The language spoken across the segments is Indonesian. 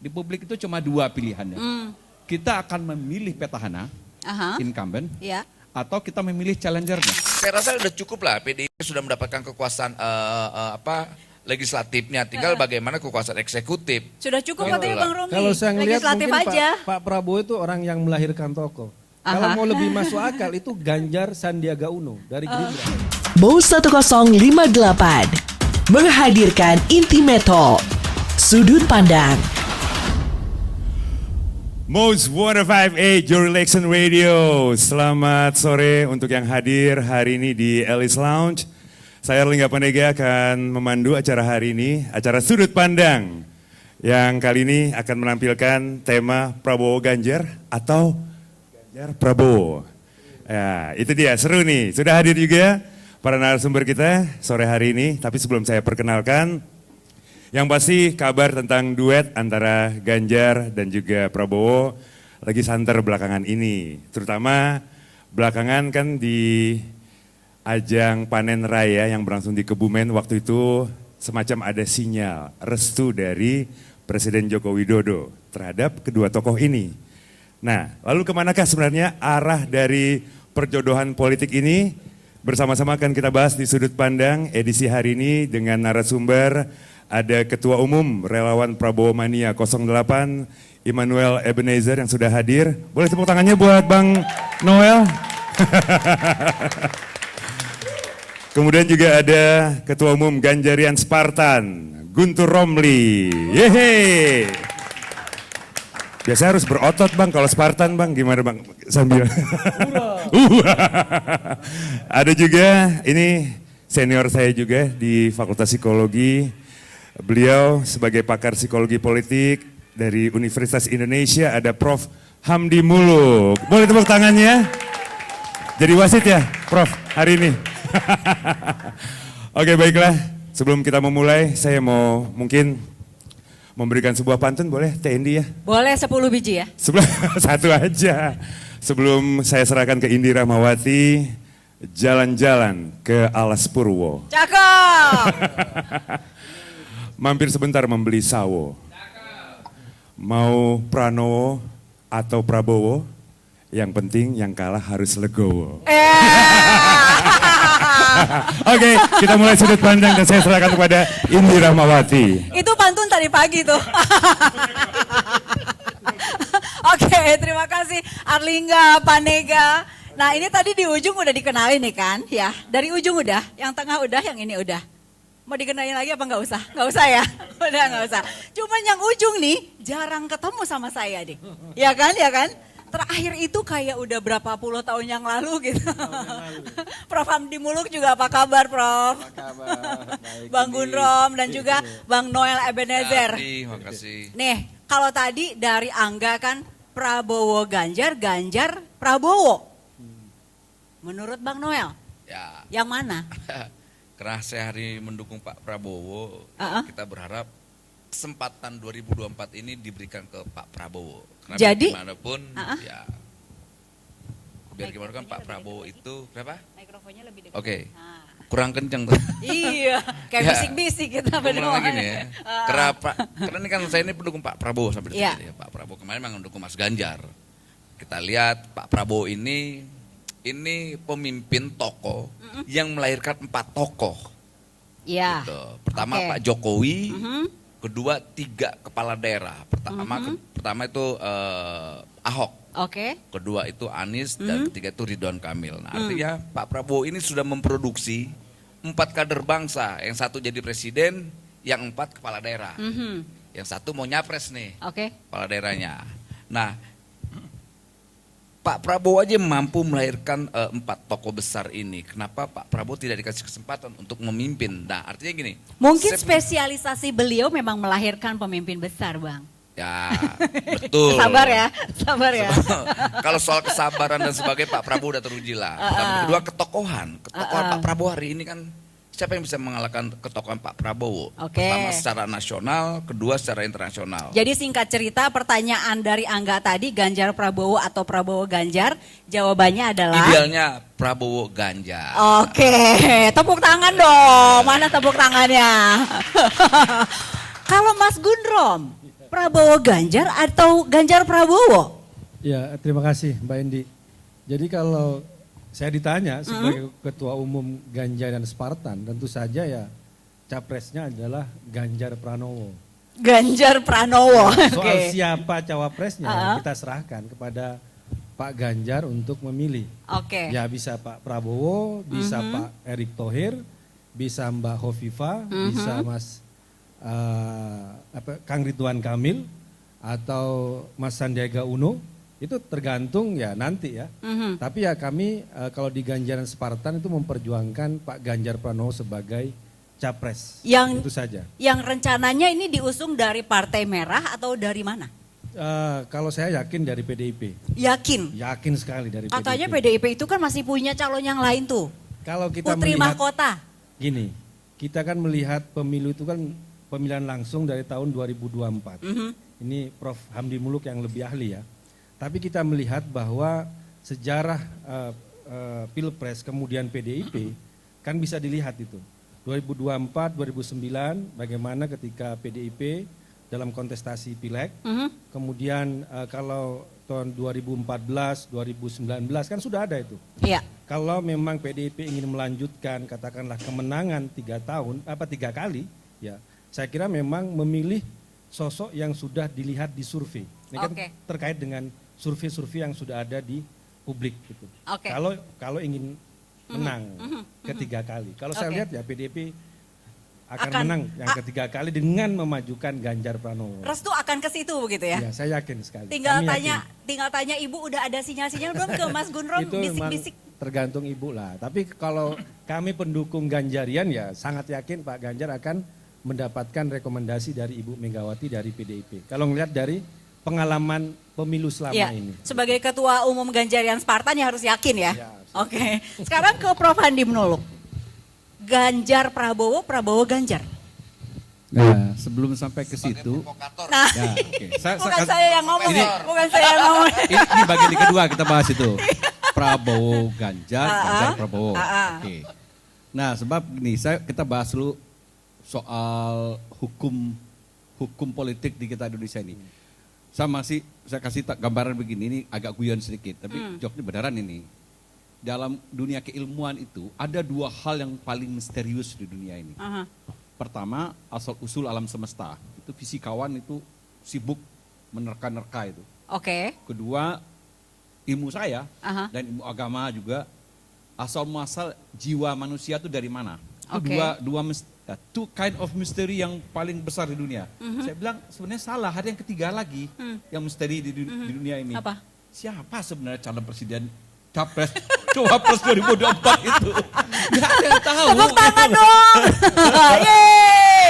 Di publik itu cuma dua pilihannya. Kita akan memilih petahana, incumbent, atau kita memilih challengernya. Saya rasa sudah cukup lah, PDIP sudah mendapatkan kekuasaan legislatifnya, tinggal bagaimana kekuasaan eksekutif. Sudah cukup katanya Bang Romli. Kalau saya ngelihat legislatif mungkin aja. Pak Prabowo itu orang yang melahirkan tokoh. Kalau mau lebih masuk akal itu Ganjar Sandiaga Uno dari Gerindra. Mo 1058 menghadirkan Intimate Talk, Sudut Pandang. Mo's 105.8 Your Election Radio. Selamat sore untuk yang hadir hari ini di Ellis Lounge. Saya Erlangga Pandega akan memandu acara hari ini, acara Sudut Pandang. Yang kali ini akan menampilkan tema Prabowo Ganjar atau Ganjar Prabowo. Ya, itu dia, seru nih. Sudah hadir juga para narasumber kita sore hari ini. Tapi sebelum saya perkenalkan, yang pasti kabar tentang duet antara Ganjar dan juga Prabowo lagi santer belakangan ini. Terutama belakangan kan di ajang panen raya yang berlangsung di Kebumen waktu itu semacam ada sinyal restu dari Presiden Joko Widodo terhadap kedua tokoh ini. Nah, lalu kemanakah sebenarnya arah dari perjodohan politik ini? Bersama-sama akan kita bahas di Sudut Pandang edisi hari ini dengan narasumber. Ada Ketua Umum Relawan Prabowo Mania 08, Immanuel Ebenezer yang sudah hadir. Boleh tepuk tangannya buat Bang Noel. Kemudian juga ada Ketua Umum Ganjarian Spartan, Guntur Romli. Yeay. Biasanya harus berotot Bang, kalau Spartan Bang, gimana Bang? Sambil. Ada juga, ini senior saya juga di Fakultas Psikologi. Beliau sebagai pakar psikologi politik dari Universitas Indonesia, ada Prof. Hamdi Muluk. Boleh tepuk tangannya? Jadi wasit ya Prof hari ini? Oke baiklah, sebelum kita memulai saya mau mungkin memberikan sebuah pantun, boleh TND ya? Boleh 10 biji ya? Satu aja. Sebelum saya serahkan ke Indi Rahmawati, jalan-jalan ke Alas Purwo. Cakep! Mampir sebentar membeli sawo. Mau Pranowo atau Prabowo, yang penting yang kalah harus legowo. Oke, kita mulai Sudut Pandang dan saya serahkan kepada Indi Rahmawati. Itu pantun tadi pagi tuh. Oke, terima kasih Erlangga Pandega. Nah ini tadi di ujung udah dikenalin nih kan, ya. Dari ujung udah, yang tengah udah, yang ini udah. Mau dikenalin lagi apa nggak usah? Nggak usah ya? Udah nggak usah. Cuman yang ujung nih jarang ketemu sama saya deh. Ya kan, ya kan? Terakhir itu kayak udah berapa puluh tahun yang lalu gitu. Prof. Hamdi Muluk juga apa kabar Prof? Apa kabar? Baik, Bang Gunrom dan juga Bang Noel Ebenezer. Terima kasih. Nih, kalau tadi dari Angga kan Prabowo Ganjar, Ganjar Prabowo. Menurut Bang Noel? Ya. Yang mana? Karena saya hari mendukung Pak Prabowo, kita berharap kesempatan 2024 ini diberikan ke Pak Prabowo. Karena jadi bagaimanapun ya biar gimana kan Pak Prabowo itu berapa? Mikrofonnya lebih dekat. Oke. Kurang kenceng tuh. Iya, kayak bisik-bisik kita berdua. Lagi nih ya. Karena ini kan saya ini pendukung Pak Prabowo sampai di sini ya. Pak Prabowo kemarin memang mendukung Mas Ganjar. Kita lihat Pak Prabowo ini pemimpin tokoh yang melahirkan 4 tokoh. Iya. Gitu. Pertama Pak Jokowi, kedua 3 kepala daerah. Pertama itu Ahok. Kedua itu Anies dan ketiga itu Ridwan Kamil. Nah, artinya Pak Prabowo ini sudah memproduksi 4 kader bangsa. Yang satu jadi presiden, yang 4 kepala daerah. Yang satu mau nyapres nih, kepala daerahnya. Nah, Pak Prabowo aja mampu melahirkan 4 tokoh besar ini. Kenapa Pak Prabowo tidak dikasih kesempatan untuk memimpin? Nah, artinya gini. Mungkin spesialisasi beliau memang melahirkan pemimpin besar, Bang. Ya, betul. Sabar ya. Kalau soal kesabaran dan sebagainya Pak Prabowo udah teruji lah. Kedua ketokohan Pak Prabowo hari ini kan siapa yang bisa mengalahkan ketokohan Pak Prabowo? Pertama secara nasional, kedua secara internasional. Jadi singkat cerita pertanyaan dari Angga tadi, Ganjar Prabowo atau Prabowo Ganjar, jawabannya adalah? Idealnya Prabowo Ganjar. Tepuk tangan dong, mana tepuk tangannya? Kalau Mas Gunrom, Prabowo Ganjar atau Ganjar Prabowo? Ya, terima kasih Mbak Endi. Jadi kalau saya ditanya sebagai Ketua Umum Ganjar dan Spartan, tentu saja ya capresnya adalah Ganjar Pranowo. Ganjar Pranowo. Soal siapa cawapresnya kita serahkan kepada Pak Ganjar untuk memilih. Ya bisa Pak Prabowo, bisa Pak Erick Thohir, bisa Mbak Hovifa, bisa Mas Kang Ridwan Kamil atau Mas Sandiaga Uno. Itu tergantung ya nanti ya. Tapi ya kami kalau di Ganjaran Spartan itu memperjuangkan Pak Ganjar Pranowo sebagai capres. Itu saja. Yang rencananya ini diusung dari Partai Merah atau dari mana? Kalau saya yakin dari PDIP. Yakin? Yakin sekali dari PDIP. Katanya PDIP itu kan masih punya calon yang lain tuh. Kalau kita Putri melihat, Mahkota. Gini, kita kan melihat pemilu itu kan pemilihan langsung dari tahun 2024. Ini Prof. Hamdi Muluk yang lebih ahli ya. Tapi kita melihat bahwa sejarah Pilpres kemudian PDIP kan bisa dilihat itu. 2024, 2009 bagaimana ketika PDIP dalam kontestasi Pileg. Kemudian kalau tahun 2014, 2019 kan sudah ada itu. Iya. Kalau memang PDIP ingin melanjutkan katakanlah kemenangan 3 kali, ya saya kira memang memilih sosok yang sudah dilihat di survei. Ini kan terkait dengan survei-survei yang sudah ada di publik gitu. Kalau ingin menang ketiga kali. Kalau saya lihat ya PDIP akan menang yang ketiga kali dengan memajukan Ganjar Pranowo. Restu akan ke situ begitu ya? Ya, saya yakin sekali. Tinggal tanya Ibu udah ada sinyal-sinyal belum ke Mas Gunrom bisik-bisik? Tergantung Ibu lah. Tapi kalau kami pendukung Ganjarian ya sangat yakin Pak Ganjar akan mendapatkan rekomendasi dari Ibu Megawati dari PDIP. Kalau ngelihat dari pengalaman pemilu selama ini. Sebagai Ketua Umum Ganjarian Spartan ya harus yakin ya? Oke. Sekarang ke Prof. Handi Muluk. Ganjar Prabowo, Prabowo Ganjar. Nah, sebelum sampai ke situ. Nah, bukan saya yang ngomong ya. Bukan saya yang ngomong. Ini bagian kedua kita bahas itu. Prabowo Ganjar, Ganjar Prabowo. Oke. Nah, sebab gini, kita bahas dulu soal hukum politik di kita Indonesia ini. Saya kasih gambaran begini, ini agak guyon sedikit, tapi jawabnya beneran ini. Dalam dunia keilmuan itu ada 2 hal yang paling misterius di dunia ini. Pertama, asal usul alam semesta. Itu fisikawan itu sibuk menerka-nerka itu. Kedua, ilmu saya dan ilmu agama juga, asal muasal jiwa manusia itu dari mana. Itu two kind of mystery yang paling besar di dunia. Saya bilang sebenarnya salah, ada yang ketiga lagi yang misteri di dunia ini. Apa? Siapa sebenarnya calon presiden Capres 2024 itu? Gak ada yang tahu. Tepuk tangan dong. Yeay.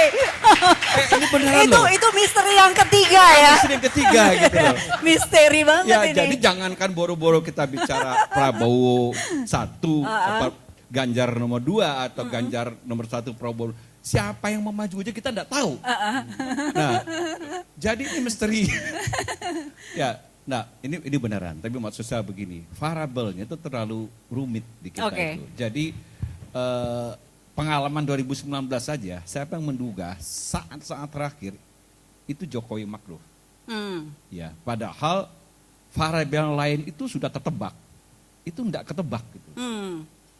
Ini beneran loh. Itu misteri yang ketiga ya. Misteri yang ketiga gitu loh. Misteri banget ya, ini. Jadi jangankan boro-boro kita bicara Prabowo 1, apa Ganjar nomor 2 atau Ganjar nomor 1 Prabowo. Siapa yang mau maju aja kita enggak tahu. Nah, jadi ini misteri. Ya. Nah, ini beneran, tapi maksud saya begini, variabelnya itu terlalu rumit di kita itu. Jadi pengalaman 2019 saja, siapa yang menduga saat-saat terakhir itu Jokowi makruh. Ya, padahal variabel lain itu sudah tertebak, itu enggak ketebak gitu.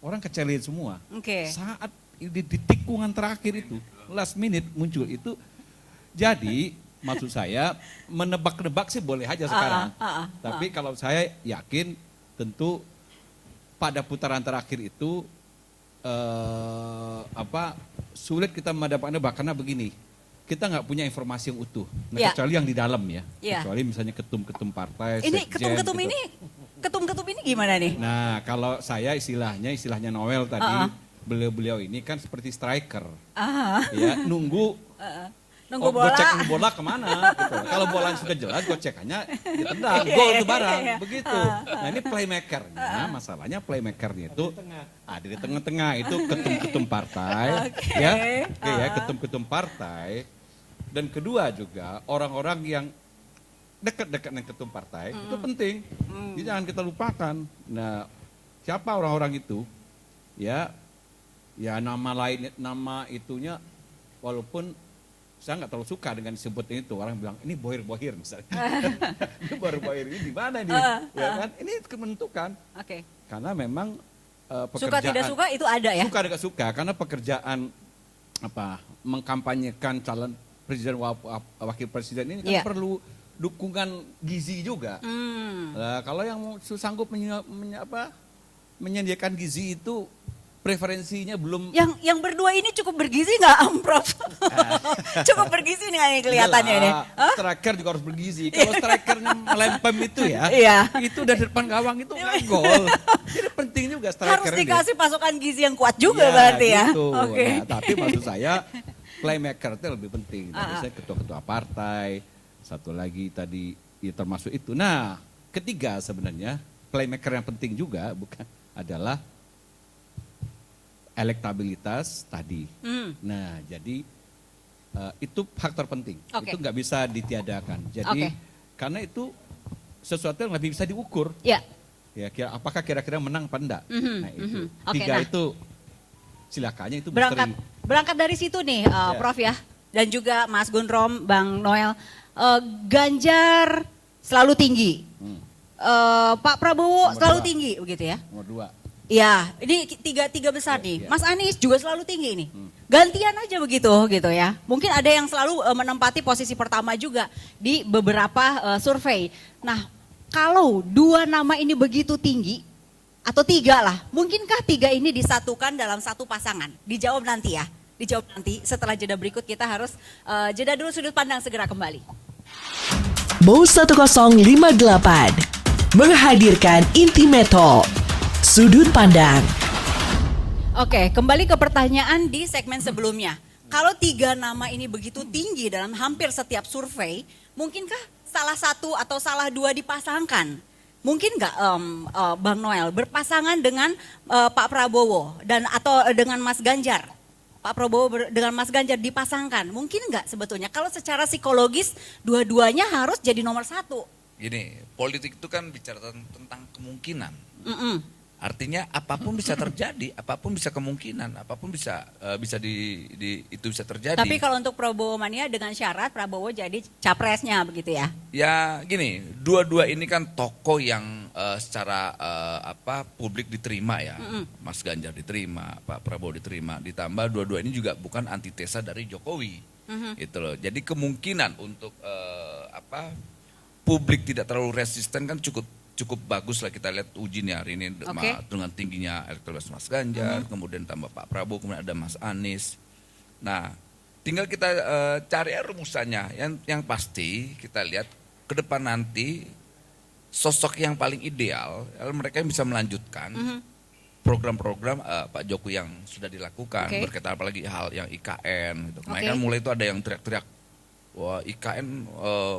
Orang kecilin semua. Saat di tikungan terakhir itu, last minute muncul itu, jadi maksud saya menebak-nebak sih boleh aja sekarang. Tapi kalau saya yakin tentu pada putaran terakhir itu sulit kita menebak-nebak karena begini. Kita nggak punya informasi yang utuh. Nah, kecuali yang di dalam ya. Kecuali misalnya ketum-ketum partai, ini sekjen, ketum-ketum ini gimana nih? Nah, kalau saya istilahnya Noel tadi, beliau ini kan seperti striker. Ya, nunggu bola. Gocek bola kemana gitu. Kalau bola sudah jelas gocekannya ditendang, gol itu barang begitu. Nah, ini playmakernya, masalahnya playmakernya itu ada di tengah-tengah, itu ketum-ketum partai, ya ketum-ketum partai. Dan kedua juga orang-orang yang dekat-dekat dengan ketum partai itu penting. Jadi jangan kita lupakan. Nah, siapa orang-orang itu? Ya nama itunya walaupun saya nggak terlalu suka dengan disebut itu. Orang bilang ini bohir-bohir misalnya. Ini bohir-bohir ini di mana nih? Ya kan? Ini menentukan. Oke. Karena memang pekerjaan. Suka tidak suka itu ada ya? Suka tidak suka karena pekerjaan mengkampanyekan calon presiden wakil presiden ini kan perlu dukungan gizi juga. Nah, kalau yang sanggup menyediakan gizi itu preferensinya belum. Yang berdua ini cukup bergizi nggak, Prof? Cukup bergizi nih kelihatannya ini. Striker juga harus bergizi. Kalau strikernya melempem itu ya, itu dari depan gawang itu nggak gol. Jadi penting juga striker. Harus dikasih pasokan gizi yang kuat juga berarti ya. Gitu. Oke. Nah, tapi maksud saya playmaker itu lebih penting. Saya ketua-ketua partai, satu lagi tadi ya termasuk itu. Nah, ketiga sebenarnya playmaker yang penting juga bukan adalah elektabilitas tadi. Nah, jadi itu faktor penting. Itu nggak bisa ditiadakan. Jadi karena itu sesuatu yang lebih bisa diukur. Ya, apakah kira-kira menang apa enggak? Nah, itu. Tiga itu silakannya itu berangkat dari situ nih, Prof ya. Dan juga Mas Gundrom, Bang Noel, Ganjar selalu tinggi. Pak Prabowo selalu tinggi begitu ya. Nomor 2. Ya, ini tiga besar nih. Mas Anies juga selalu tinggi nih. Gantian aja begitu gitu ya. Mungkin ada yang selalu menempati posisi pertama juga di beberapa survei. Nah, kalau 2 nama ini begitu tinggi atau 3 lah, mungkinkah 3 ini disatukan dalam satu pasangan? Dijawab nanti ya. Dijawab nanti setelah jeda berikut. Kita harus jeda dulu, sudut pandang segera kembali. Mo 1058 menghadirkan Intimeto Sudut Pandang. Oke, kembali ke pertanyaan di segmen sebelumnya. Kalau 3 nama ini begitu tinggi dalam hampir setiap survei, mungkinkah salah satu atau salah 2 dipasangkan? Mungkin nggak Bang Noel berpasangan dengan Pak Prabowo atau dengan Mas Ganjar? Pak Prabowo dengan Mas Ganjar dipasangkan, mungkin nggak sebetulnya? Kalau secara psikologis dua-duanya harus jadi nomor 1. Gini, politik itu kan bicara tentang kemungkinan. Artinya apapun bisa terjadi, apapun bisa kemungkinan, apapun bisa itu bisa terjadi. Tapi kalau untuk Prabowo mania dengan syarat Prabowo jadi capresnya begitu ya? Ya gini, dua-dua ini kan tokoh yang secara publik diterima ya. Mas Ganjar diterima, Pak Prabowo diterima. Ditambah dua-dua ini juga bukan antitesa dari Jokowi, gitu loh. Jadi kemungkinan untuk publik tidak terlalu resisten kan cukup bagus lah kita lihat ujinya hari ini dengan tingginya elektabilitas Mas Ganjar, kemudian tambah Pak Prabowo, kemudian ada Mas Anies. Nah, tinggal kita cari rumusannya. Yang pasti kita lihat ke depan nanti sosok yang paling ideal, mereka yang bisa melanjutkan program-program Pak Jokowi yang sudah dilakukan, berkaitan apalagi hal yang IKN. Gitu. Kemarin kan mulai itu ada yang teriak-teriak, wah IKN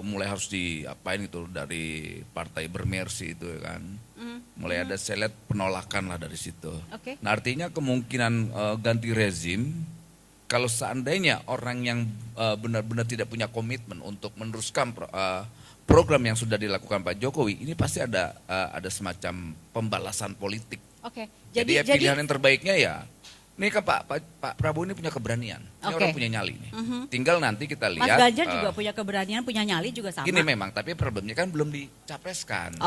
mulai harus diapain itu dari partai bermersi itu kan. Mulai ada saya lihat penolakan lah dari situ. Nah artinya kemungkinan ganti rezim, kalau seandainya orang yang benar-benar tidak punya komitmen untuk meneruskan program yang sudah dilakukan Pak Jokowi, ini pasti ada semacam pembalasan politik. Jadi pilihan yang terbaiknya ya, ini kan Pak Prabowo ini punya keberanian, ini orang punya nyali nih. Tinggal nanti kita lihat. Mas Ganjar juga punya keberanian, punya nyali juga sama. Gini memang, tapi problemnya kan belum dicapreskan.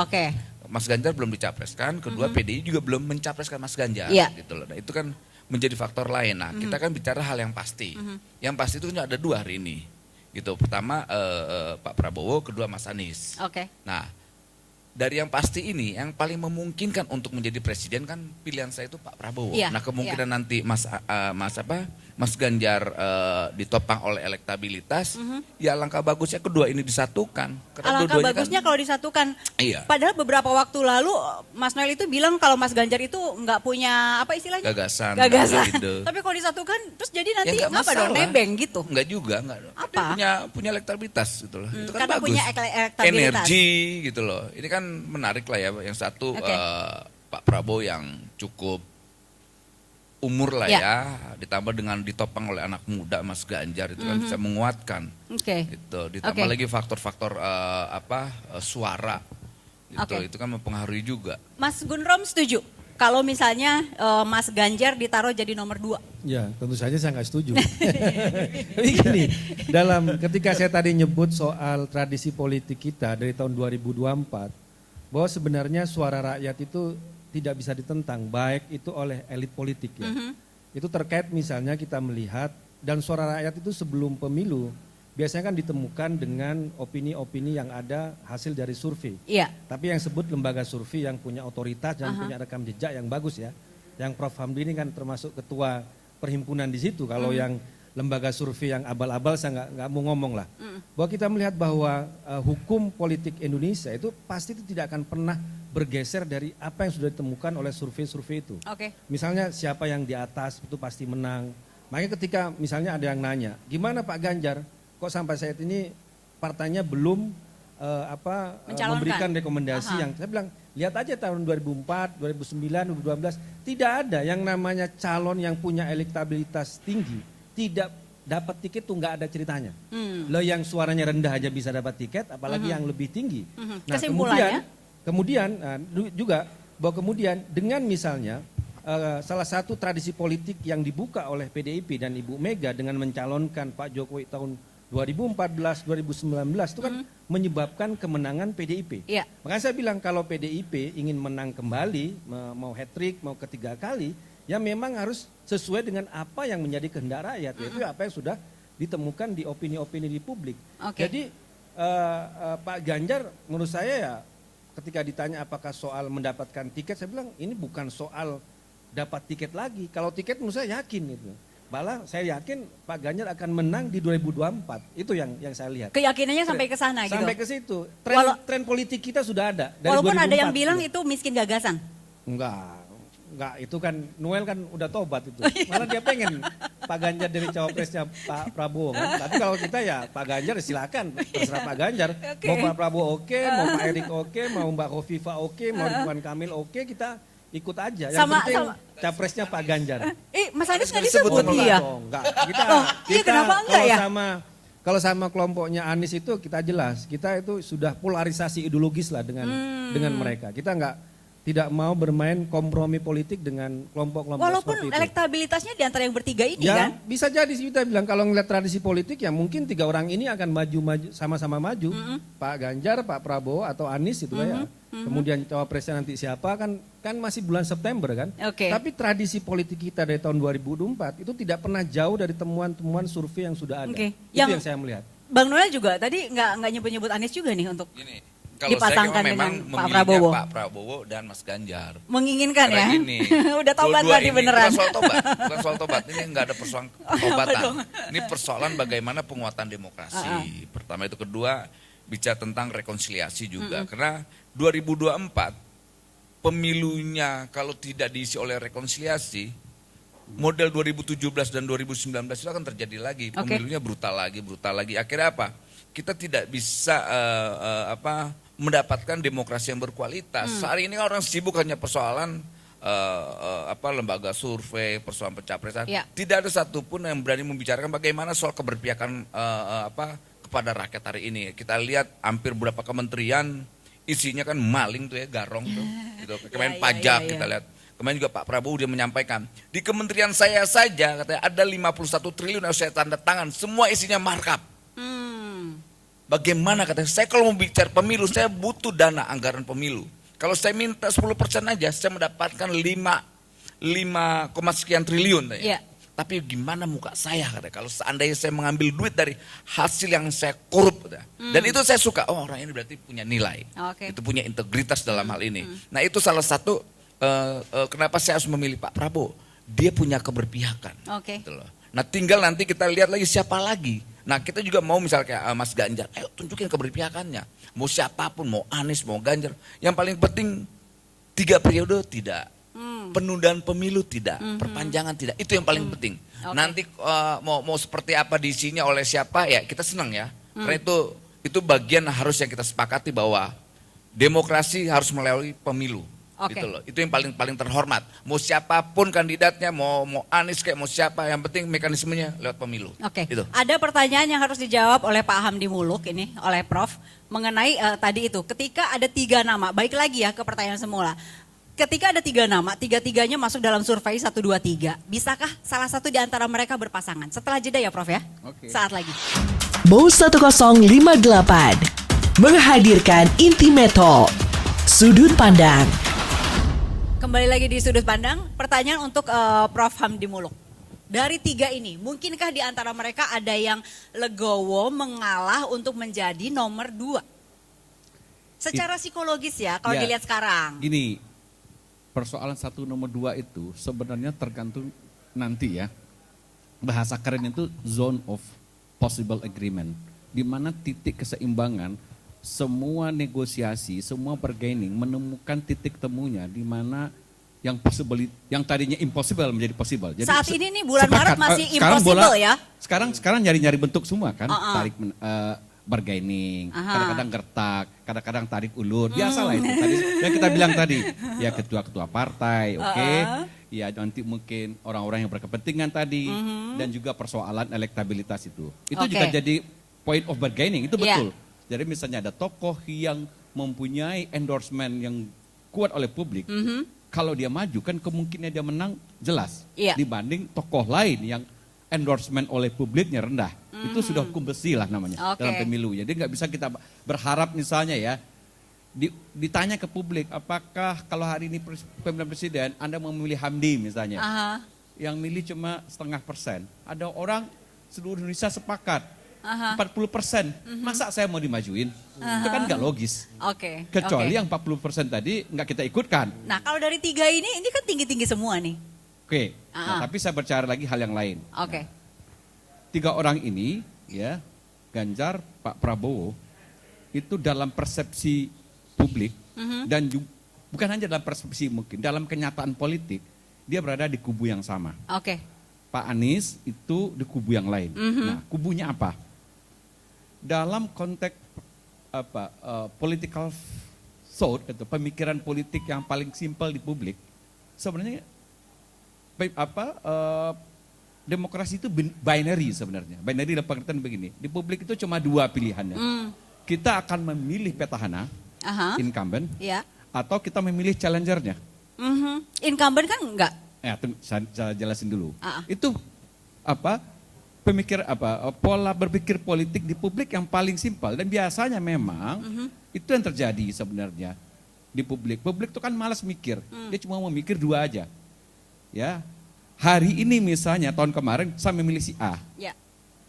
Mas Ganjar belum dicapreskan, kedua PDI juga belum mencapreskan Mas Ganjar. Gitu loh. Nah itu kan menjadi faktor lain. Nah kita kan bicara hal yang pasti. Yang pasti itu ada 2 hari ini. Gitu. Pertama Pak Prabowo, kedua Mas Anies. Nah dari yang pasti ini, yang paling memungkinkan untuk menjadi presiden kan pilihan saya itu Pak Prabowo. Nah kemungkinan nanti Mas Ganjar ditopang oleh elektabilitas, ya langkah bagusnya kedua ini disatukan. Alangkah bagusnya kalau disatukan. Padahal beberapa waktu lalu Mas Noel itu bilang kalau Mas Ganjar itu nggak punya apa istilahnya? Gagasan. Tapi kalau disatukan terus jadi nanti ya apa dong, nebeng gitu? Enggak juga, enggak. Apa? Tapi punya elektabilitas gitu loh. Itu kan karena bagus. punya elektabilitas. Energi gitu loh. Ini kan menarik lah ya. Yang satu Pak Prabowo yang cukup umur lah ya, ditambah dengan ditopang oleh anak muda Mas Ganjar itu kan bisa menguatkan. Gitu. Ditambah lagi faktor-faktor suara. Gitu. Itu kan mempengaruhi juga. Mas Gundrom setuju? kalau misalnya Mas Ganjar ditaruh jadi nomor 2? Ya, tentu saja saya nggak setuju. Tapi gini, ketika saya tadi nyebut soal tradisi politik kita dari tahun 2024, bahwa sebenarnya suara rakyat itu tidak bisa ditentang, baik itu oleh elit politik ya. Itu terkait misalnya kita melihat, dan suara rakyat itu sebelum pemilu, biasanya kan ditemukan dengan opini-opini yang ada hasil dari survei. Iya. Tapi yang sebut lembaga survei yang punya otoritas dan punya rekam jejak yang bagus ya. Yang Prof Hamdi ini kan termasuk ketua perhimpunan di situ. Kalau yang lembaga survei yang abal-abal saya nggak mau ngomong lah. Bahwa kita melihat bahwa hukum politik Indonesia itu pasti itu tidak akan pernah bergeser dari apa yang sudah ditemukan oleh survei-survei itu. Oke. Misalnya siapa yang di atas itu pasti menang. Makanya ketika misalnya ada yang nanya, gimana Pak Ganjar? Kok sampai saat ini partainya belum memberikan rekomendasi yang saya bilang, lihat aja tahun 2004, 2009, 2012 tidak ada yang namanya calon yang punya elektabilitas tinggi tidak dapat tiket tuh nggak ada ceritanya. Lo yang suaranya rendah aja bisa dapat tiket, apalagi yang lebih tinggi. Nah kemudian juga bahwa kemudian dengan misalnya salah satu tradisi politik yang dibuka oleh PDIP dan Ibu Mega dengan mencalonkan Pak Jokowi tahun 2014, 2019 itu kan menyebabkan kemenangan PDIP. Iya. Makanya saya bilang kalau PDIP ingin menang kembali, mau hat-trick, mau ketiga kali, ya memang harus sesuai dengan apa yang menjadi kehendak rakyat, yaitu apa yang sudah ditemukan di opini-opini di publik. Jadi Pak Ganjar menurut saya ya ketika ditanya apakah soal mendapatkan tiket, saya bilang ini bukan soal dapat tiket lagi. Kalau tiket menurut saya yakin itu. Malah saya yakin Pak Ganjar akan menang di 2024. Itu yang saya lihat. Keyakinannya sampai ke sana gitu. Sampai ke situ. Tren politik kita sudah ada dari walaupun 2004, ada yang bilang itu miskin gagasan. Enggak, itu kan Noel kan udah tobat itu. Malah dia pengen Pak Ganjar dari cawapresnya Pak Prabowo kan. Tapi kalau kita ya Pak Ganjar silakan, terserah Pak Ganjar. Mau Pak Prabowo oke, mau Pak Erik oke, mau Mbak Khofifa oke, mau Ridwan Kamil oke, kita ikut aja. Yang penting capresnya Pak Ganjar. Mas Anies nggak disebut ya? Enggak, iya kenapa enggak ya? Kalau sama kelompoknya Anies itu kita jelas, kita itu sudah polarisasi ideologis lah dengan mereka. Kita tidak mau bermain kompromi politik dengan kelompok-kelompok seperti itu. Walaupun elektabilitasnya di antara yang bertiga ini ya, kan? Bisa jadi kita bilang kalau ngeliat tradisi politik ya mungkin 3 orang ini akan maju sama-sama maju. Pak Ganjar, Pak Prabowo atau Anies itu ya. Kemudian cawapresnya nanti siapa kan masih bulan September kan. Tapi tradisi politik kita dari tahun 2024 itu tidak pernah jauh dari temuan-temuan survei yang sudah ada. Itu yang saya melihat. Bang Noel juga tadi nggak nyebut-nyebut Anies juga nih untuk kalau dipasangkan saya memang dengan Pak Prabowo. Pak Prabowo dan Mas Ganjar. Menginginkan karena ya? Ini, udah tobat tadi beneran. Bukan soal tobat, ini nggak ada persoalan tobatan. Ini persoalan bagaimana penguatan demokrasi. Pertama itu, kedua bicara tentang rekonsiliasi juga. Karena 2024 pemilunya kalau tidak diisi oleh rekonsiliasi, model 2017 dan 2019 itu akan terjadi lagi. Pemilunya brutal lagi. Akhirnya apa? Kita tidak bisa mendapatkan demokrasi yang berkualitas. Hari ini orang sibuk hanya persoalan lembaga survei, persoalan pencapresan. Tidak ada satupun yang berani membicarakan bagaimana soal keberpihakan kepada rakyat hari ini. Kita lihat hampir beberapa kementerian isinya kan maling tuh ya, garong tuh. Gitu. Kemarin pajak kita lihat. Kemarin juga Pak Prabowo dia menyampaikan, di kementerian saya saja katanya ada 51 triliun yang saya tanda tangan, semua isinya markup. Bagaimana katanya, saya kalau mau bicara pemilu, saya butuh dana anggaran pemilu. Kalau saya minta 10% aja, saya mendapatkan 5 sekian triliun. Tapi gimana muka saya katanya, kalau seandainya saya mengambil duit dari hasil yang saya korup. Dan itu saya suka, orang ini berarti punya nilai. Itu punya integritas dalam hal ini. Nah itu salah satu kenapa saya harus memilih Pak Prabowo. Dia punya keberpihakan. Gitu loh. Nah tinggal nanti kita lihat lagi siapa lagi. Nah kita juga mau misalnya kayak Mas Ganjar, ayo tunjukin keberpihakannya. Mau siapapun, mau Anies, mau Ganjar. Yang paling penting 3 periode tidak. Penundaan pemilu tidak, perpanjangan tidak. Itu yang paling penting. Nanti mau seperti apa diisinya oleh siapa ya kita senang ya. Karena itu bagian harus yang kita sepakati bahwa demokrasi harus melalui pemilu. Gitu loh. Itu yang paling terhormat. Mau siapapun kandidatnya, mau Anies kayak mau siapa, yang penting mekanismenya lewat pemilu. Gitu. Ada pertanyaan yang harus dijawab oleh Pak Hamdi Muluk ini, oleh Prof, mengenai tadi itu. Ketika ada 3 nama, baik lagi ya ke pertanyaan semula. ketika ada 3 nama, tiga-tiganya masuk dalam survei 1, 2, 3. Bisakah salah satu di antara mereka berpasangan? Setelah jeda ya Prof ya? Oke. Saat lagi. Mouse 1058 menghadirkan Intimate Talk, Sudut Pandang. Kembali lagi di Sudut Pandang, pertanyaan untuk Prof Hamdi Muluk. Dari 3 ini, mungkinkah di antara mereka ada yang legowo mengalah untuk menjadi nomor 2? Secara psikologis ya, kalau Ya, dilihat sekarang. Gini, persoalan 1 nomor 2 itu sebenarnya tergantung nanti ya. Bahasa keren itu zone of possible agreement. Di mana titik keseimbangan semua negosiasi, semua bargaining menemukan titik temunya di mana yang possible, yang tadinya impossible menjadi possible. Jadi Saat ini nih bulan sepakat. Maret masih Sekarang impossible ya. Sekarang nyari-nyari bentuk semua kan, tarik bargaining, kadang-kadang gertak, kadang-kadang tarik ulur, biasalah itu. Tadi yang kita bilang tadi, ya ketua-ketua partai, oke. Ya nanti mungkin orang-orang yang berkepentingan tadi dan juga persoalan elektabilitas itu. Itu Oke. juga jadi point of bargaining, itu Iya. betul. Jadi misalnya ada tokoh yang mempunyai endorsement yang kuat oleh publik, kalau dia maju kan kemungkinan dia menang jelas Iya. dibanding tokoh lain yang endorsement oleh publiknya rendah. Itu sudah hukum besi lah namanya Oke. dalam pemilu. Jadi nggak bisa kita berharap misalnya ya ditanya ke publik apakah kalau hari ini pemilihan presiden Anda mau memilih Hamdi misalnya, Aha. yang milih cuma 0,5%. Ada orang seluruh Indonesia sepakat 40%. Masa saya mau dimajuin? Itu kan nggak logis. Oke. Kecuali oke. yang 40% tadi nggak kita ikutkan. Nah kalau dari 3 ini kan tinggi-tinggi semua nih. Oke. Nah, tapi saya bicara lagi hal yang lain. Oke. 3 orang ini ya, Ganjar, Pak Prabowo itu dalam persepsi publik dan bukan hanya dalam persepsi mungkin, dalam kenyataan politik dia berada di kubu yang sama. Oke. Pak Anies itu di kubu yang lain. Nah, kubunya apa? Dalam konteks political thought atau pemikiran politik yang paling simpel di publik, sebenarnya demokrasi itu binary sebenarnya. Binary dalam pengertian begini. Di publik itu cuma 2 pilihannya. Kita akan memilih petahana, incumbent, Ya. atau kita memilih challengernya. Incumbent kan enggak. Saya jelasin dulu. Ah. Itu pola berpikir politik di publik yang paling simpel dan biasanya memang itu yang terjadi sebenarnya di publik. Publik itu kan malas mikir. Dia cuma mau mikir 2 aja. Ya. Hari ini misalnya tahun kemarin saya memilih si A. Ya.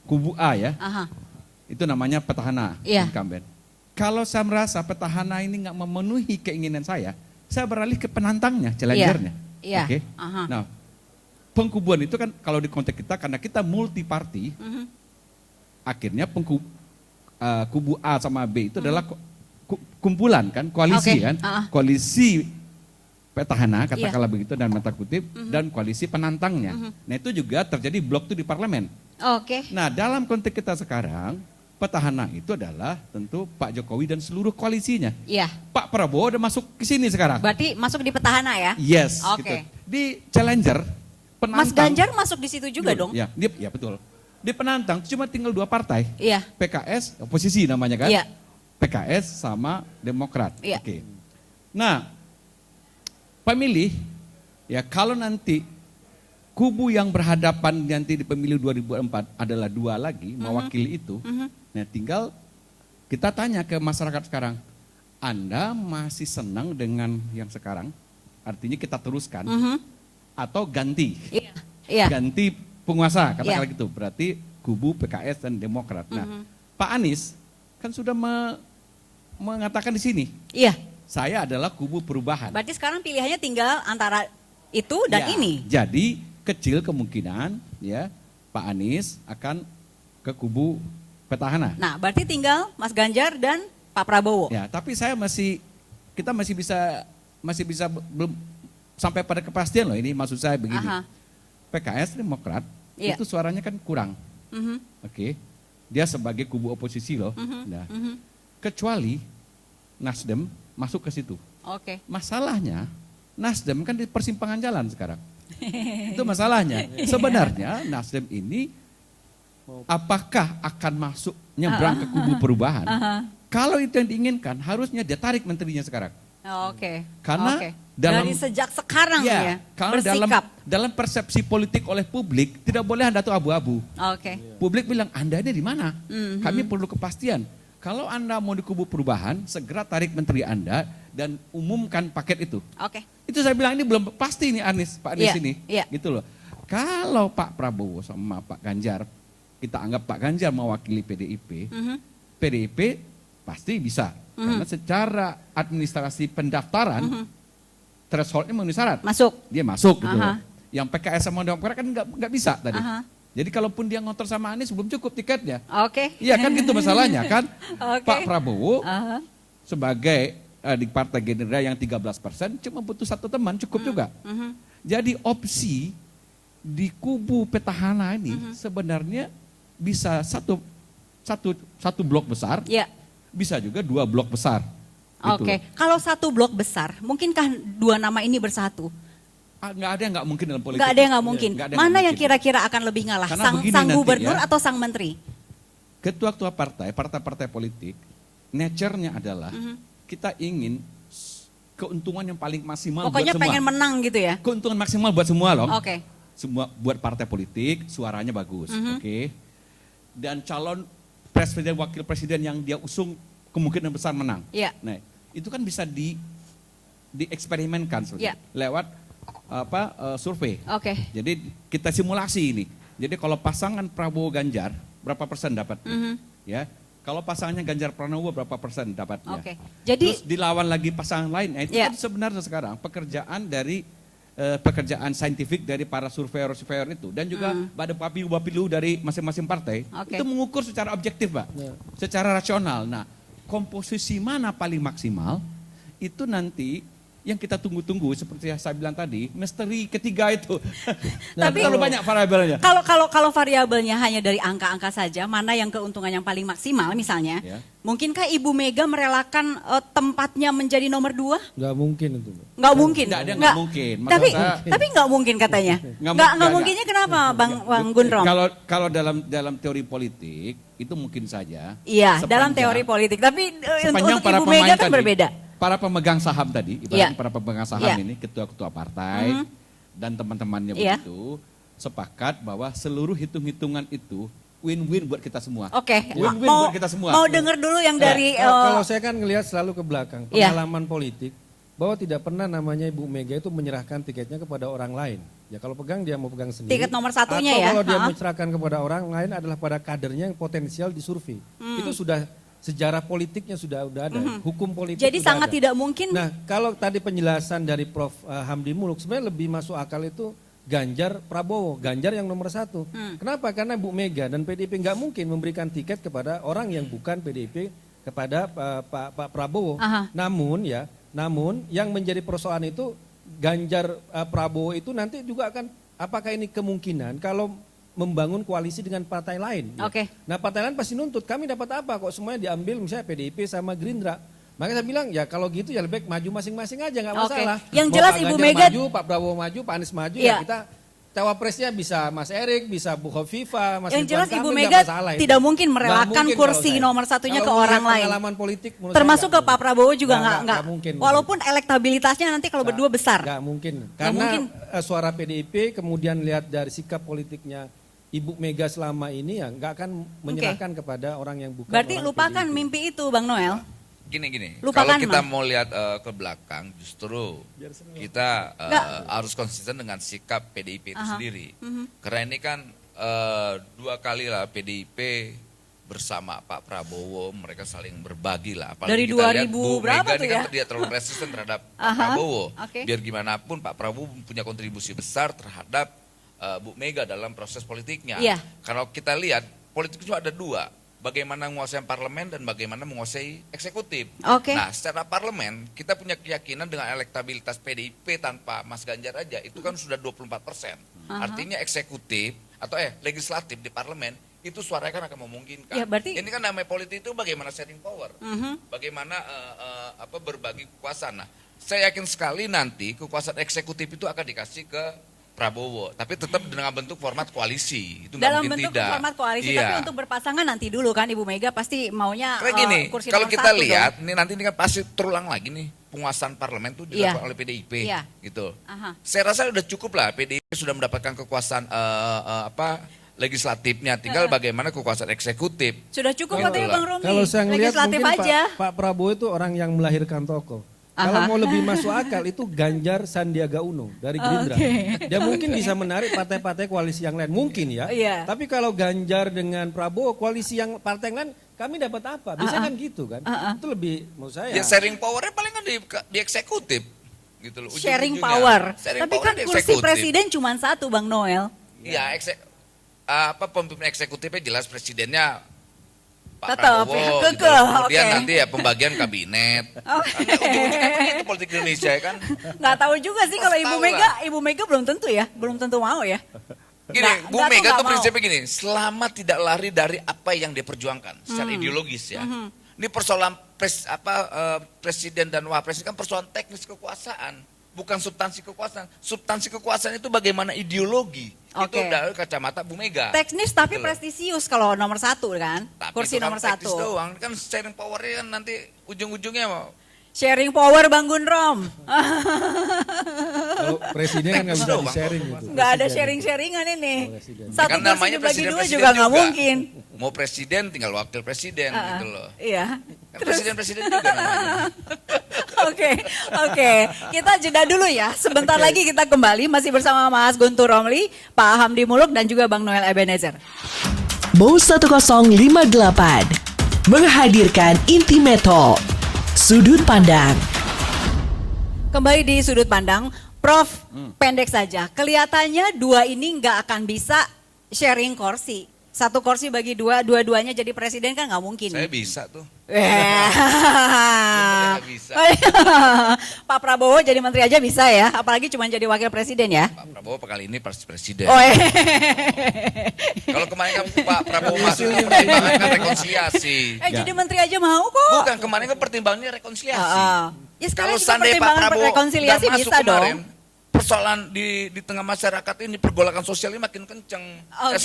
Kubu A ya. Aha. Itu namanya petahana, Iya. incumbent. Kalau saya merasa petahana ini nggak memenuhi keinginan saya beralih ke penantangnya, challengernya. Iya. Oke. Aha. Nah, pengkubuan itu kan kalau di konteks kita karena kita multi party, akhirnya kubu A sama B itu adalah kumpulan kan, koalisi Oke. kan, koalisi petahana katakanlah begitu dan mata kutip dan koalisi penantangnya. Nah itu juga terjadi blok itu di parlemen. Oke. Nah dalam konteks kita sekarang petahana itu adalah tentu Pak Jokowi dan seluruh koalisinya. Iya. Pak Prabowo udah masuk ke sini sekarang. Berarti masuk di petahana ya? Yes. Oke. Gitu. Di challenger penantang. Mas Ganjar masuk di situ juga dong? Ya, ya betul. Di penantang cuma tinggal 2 partai. Iya. PKS, oposisi namanya kan? Iya. PKS sama Demokrat. Iya. Oke. Nah, pemilih ya kalau nanti kubu yang berhadapan nanti di pemilu 2004 adalah 2 lagi mewakili itu. Nah, tinggal kita tanya ke masyarakat sekarang, Anda masih senang dengan yang sekarang? Artinya kita teruskan atau ganti? Iya. Iya. Ganti penguasa, katakanlah Iya. gitu. Berarti kubu PKS dan Demokrat. Nah, Pak Anies kan sudah mengatakan di sini, Iya. saya adalah kubu perubahan. Berarti sekarang pilihannya tinggal antara itu dan Ya, ini. Jadi kecil kemungkinan ya Pak Anies akan ke kubu petahana. Nah, berarti tinggal Mas Ganjar dan Pak Prabowo. Ya, tapi kita masih bisa belum sampai pada kepastian loh ini maksud saya begini. Aha. PKS Demokrat Iya. itu suaranya kan kurang. Oke. Dia sebagai kubu oposisi loh. Nah, kecuali Nasdem masuk ke situ. Oke. Masalahnya Nasdem kan di persimpangan jalan sekarang. Itu masalahnya. Sebenarnya Nasdem ini apakah akan masuk nyebrang ke kubu perubahan? Kalau itu yang diinginkan harusnya dia tarik menterinya sekarang. Oke. Karena Oke. Dari sejak sekarang ya, karena bersikap. dalam persepsi politik oleh publik tidak boleh Anda tuh abu-abu. Oke. Publik bilang Anda ini di mana? Kami perlu kepastian. Kalau Anda mau di kubu perubahan, segera tarik menteri Anda dan umumkan paket itu. Oke. Itu saya bilang ini belum pasti nih Pak Anies Iya, ini. iya. Gitu loh. Kalau Pak Prabowo sama Pak Ganjar, kita anggap Pak Ganjar mewakili PDIP, PDIP pasti bisa. Karena secara administrasi pendaftaran, thresholdnya memenuhi syarat. Masuk. Dia masuk gitu Aha. loh. Yang PKS sama Demokrat kan nggak bisa tadi. Aha. Jadi kalaupun dia ngotor sama Anies belum cukup tiketnya. Oke. Iya kan gitu masalahnya kan. Oke. Pak Prabowo Aha. sebagai di Partai Gerindra yang 13% cuma butuh satu teman cukup juga. Jadi opsi di kubu petahana ini sebenarnya bisa satu blok besar, Ya. bisa juga 2 blok besar. Gitu Oke. loh. Kalau satu blok besar, mungkinkah 2 nama ini bersatu? Nggak ada yang nggak mungkin dalam politik. Nggak ada yang nggak mungkin. Nggak ada Mana nggak yang mungkin. kira-kira akan lebih ngalah? Karena Sang begini nanti gubernur ya. atau sang menteri? Ketua-ketua partai politik, nature-nya adalah kita ingin keuntungan yang paling maksimal Pokoknya buat semua. pengen menang gitu ya? Keuntungan maksimal buat semua loh. Oke. Semua buat partai politik, suaranya bagus, oke. Dan calon presiden, wakil presiden yang dia usung kemungkinan besar menang. Iya. Nah, itu kan bisa dieksperimenkan seperti Iya. itu, lewat survei. Oke. Jadi kita simulasi ini. Jadi kalau pasangan Prabowo Ganjar berapa persen dapatnya? Ya. Kalau pasangannya Ganjar Pranowo berapa persen dapatnya? Oke. Jadi Terus dilawan lagi pasangan lain. Nah, itu Iya. kan sebenarnya sekarang pekerjaan dari pekerjaan saintifik dari para surveyor itu dan juga pada bapilu dari masing-masing partai Oke. itu mengukur secara objektif, Pak. Secara rasional. Nah, komposisi mana paling maksimal itu nanti yang kita tunggu-tunggu seperti yang saya bilang tadi, misteri ketiga itu. Tapi- terlalu banyak variabelnya. kalau variabelnya hanya dari angka-angka saja, mana yang keuntungan yang paling maksimal misalnya, Ya. mungkinkah Ibu Mega merelakan tempatnya menjadi nomor 2? Nggak mungkin itu. Nggak mungkin. Nggak, dia nggak mungkin. Maksud Tapi saya- nggak mungkin katanya. Nggak mungkinnya kenapa, Bang Gundrom? Kalau dalam teori politik itu mungkin saja. Iya, dalam sepanjang- teori politik. Tapi sepanjang untuk para Ibu pemain Mega kan tadi, berbeda. para pemegang saham tadi, Iya. ibaratnya para pemegang saham Iya. ini, ketua-ketua partai dan teman-temannya Iya. begitu, sepakat bahwa seluruh hitung-hitungan itu win-win buat kita semua. Oke, Win-win mau buat kita semua. mau dengar dulu yang dari Kalau saya kan ngelihat selalu ke belakang, Iya. pengalaman politik, bahwa tidak pernah namanya Ibu Mega itu menyerahkan tiketnya kepada orang lain. Ya kalau pegang dia mau pegang sendiri. Tiket nomor satunya atau ya? kalau dia Ha-ha. menyerahkan kepada orang lain adalah pada kadernya yang potensial di survei. Itu sudah sejarah politiknya sudah ada, hukum politik jadi sudah sangat ada. tidak mungkin. Nah, kalau tadi penjelasan dari Prof. Hamdi Muluk, sebenarnya lebih masuk akal itu Ganjar Prabowo, Ganjar yang nomor 1. Kenapa? Karena Bu Mega dan PDIP nggak mungkin memberikan tiket kepada orang yang bukan PDIP kepada Pak Prabowo. Aha. Namun yang menjadi persoalan itu Ganjar Prabowo itu nanti juga akan, apakah ini kemungkinan kalau membangun koalisi dengan partai lain. ya. Oke. Nah partai lain pasti nuntut, kami dapat apa kok semuanya diambil misalnya PDIP sama Gerindra. Makanya saya bilang ya kalau gitu ya lebih baik maju masing-masing aja nggak Oke. masalah. Yang Mau jelas Pak Ibu Ganjar Mega- maju, Pak Prabowo maju, Pak Anies maju Iya. ya kita cawapresnya bisa Mas Erik, bisa Bu Khofifa, Mas Yang Ridwan jelas Ibu Kamil, Mega nggak masalah itu. tidak mungkin Nggak merelakan mungkin kursi kalau saya. nomor satunya Kalau ke orang melihat lain. Pengalaman politik menurut Termasuk saya ke Pak Prabowo juga nggak. nggak mungkin. Walaupun elektabilitasnya nanti kalau berdua besar. Nggak mungkin. Nggak Karena mungkin. suara PDIP kemudian lihat dari sikap politiknya Ibu Mega selama ini ya nggak akan menyerahkan kepada orang yang bukan Berarti orang lupakan PDIP. mimpi itu, Bang Noel. Gini, Lupakan, kalau kita Mang. mau lihat ke belakang, justru kita harus konsisten dengan sikap PDIP itu sendiri. Karena ini kan 2 kali lah PDIP bersama Pak Prabowo, mereka saling berbagi lah. Apalagi Dari kita lihat 2000 Bu berapa Mega tuh ini kan ya? tidak terlalu resisten terhadap Pak Aha, Prabowo. oke. Biar gimana pun Pak Prabowo punya kontribusi besar terhadap Bu Mega dalam proses politiknya. Iya. Kalau kita lihat, politik itu ada 2. Bagaimana menguasai parlemen dan bagaimana menguasai eksekutif. Oke. Nah, secara parlemen kita punya keyakinan dengan elektabilitas PDIP tanpa Mas Ganjar aja itu kan sudah 24%. Artinya eksekutif atau legislatif di parlemen itu suaranya kan akan memungkinkan. Ya, berarti- Ini kan namanya politik itu bagaimana sharing power. Bagaimana berbagi kekuasaan. Nah, saya yakin sekali nanti kekuasaan eksekutif itu akan dikasih ke Prabowo, tapi tetap dengan bentuk format koalisi. Itu nggak Dalam mungkin bentuk tidak. format koalisi, Iya. tapi untuk berpasangan nanti dulu kan Ibu Mega pasti maunya Karena gini, kursi kalau nomor kita 1 lihat, dong. ini nanti ini kan pasti terulang lagi nih. penguasaan parlemen itu Iya. dilakukan oleh PDIP Iya. gitu. Aha. Saya rasa udah cukup lah PDIP sudah mendapatkan kekuasaan legislatifnya, tinggal bagaimana kekuasaan eksekutif. Sudah cukup Gitu katanya lah. Bang Romi. Kalau saya ngelihat Legislatif mungkin aja. Pak Prabowo itu orang yang melahirkan tokoh. Kalau mau lebih masuk akal itu Ganjar Sandiaga Uno dari Gerindra. Oke. Dia mungkin bisa menarik partai-partai koalisi yang lain, mungkin ya. Iya. Tapi kalau Ganjar dengan Prabowo koalisi yang partai yang lain, kami dapat apa? Biasanya kan gitu kan. Itu lebih menurut saya. Ya sharing powernya paling kan di eksekutif gitu loh. Sharing ujung-ujungnya. power. Sharing Tapi power kan di kursi eksekutif. presiden cuma satu Bang Noel. Ya pemimpin eksekutifnya jelas presidennya Pak Tetap, Prabowo. ya, gitu. kekeh, Kemudian oke. nanti ya pembagian kabinet. Kan ujung-ujungnya kan begitu politik Indonesia ya kan. Nggak tahu juga sih kalau Pasti Ibu tahu Mega, Ibu Mega belum tentu ya, belum tentu mau ya. Gini, Nggak- Bu nggak Mega nggak tuh mau. prinsipnya gini, selama tidak lari dari apa yang dia perjuangkan secara ideologis ya. Ini persoalan presiden dan wapres ini kan persoalan teknis kekuasaan, bukan substansi kekuasaan. Substansi kekuasaan itu bagaimana ideologi. Itu Oke. dari kacamata Bu Mega. Teknis tapi Gitu loh. prestisius kalau nomor satu kan, Tapi kursi itu kan nomor teknis satu. doang, kan sharing powernya kan nanti ujung-ujungnya mau. Sharing power Bang Gundrom. Kalau presiden kan nggak bisa Doang. di-sharing gitu. Nggak ada Presiden. sharing-sharingan ini. Presiden. Satu Kan kursi namanya dibagi dua presiden-presiden juga nggak mungkin. Mau presiden tinggal wakil presiden gitu loh. Iya. Kan presiden-presiden juga namanya. Oke, oke. Kita jeda dulu ya. Sebentar lagi kita kembali masih bersama Mas Guntur Romli, Pak Hamdi Muluk dan juga Bang Noel Ebenezer. Bow 1058 menghadirkan Intimeto Sudut Pandang. Kembali di sudut pandang, Prof, pendek saja. Kelihatannya dua ini nggak akan bisa sharing kursi. Satu kursi bagi dua, dua-duanya jadi presiden kan nggak mungkin. Saya bisa tuh. Nggak bisa. Pak Prabowo jadi menteri aja bisa ya, apalagi cuma jadi wakil presiden ya. Pak Prabowo kali ini pasti presiden. Oh, Kalau kemarin kan Pak Prabowo masuk ke pertimbangan kan rekonsiliasi. jadi menteri aja mau kok. Bukan, kemarin kan pertimbangannya rekonsiliasi. Ya sekarang Kalau juga seandainya Pak pertimbangan Prabowo rekonsiliasi nggak masuk bisa dong. kemarin, persoalan di tengah masyarakat ini pergolakan sosial ini makin kenceng. Oke.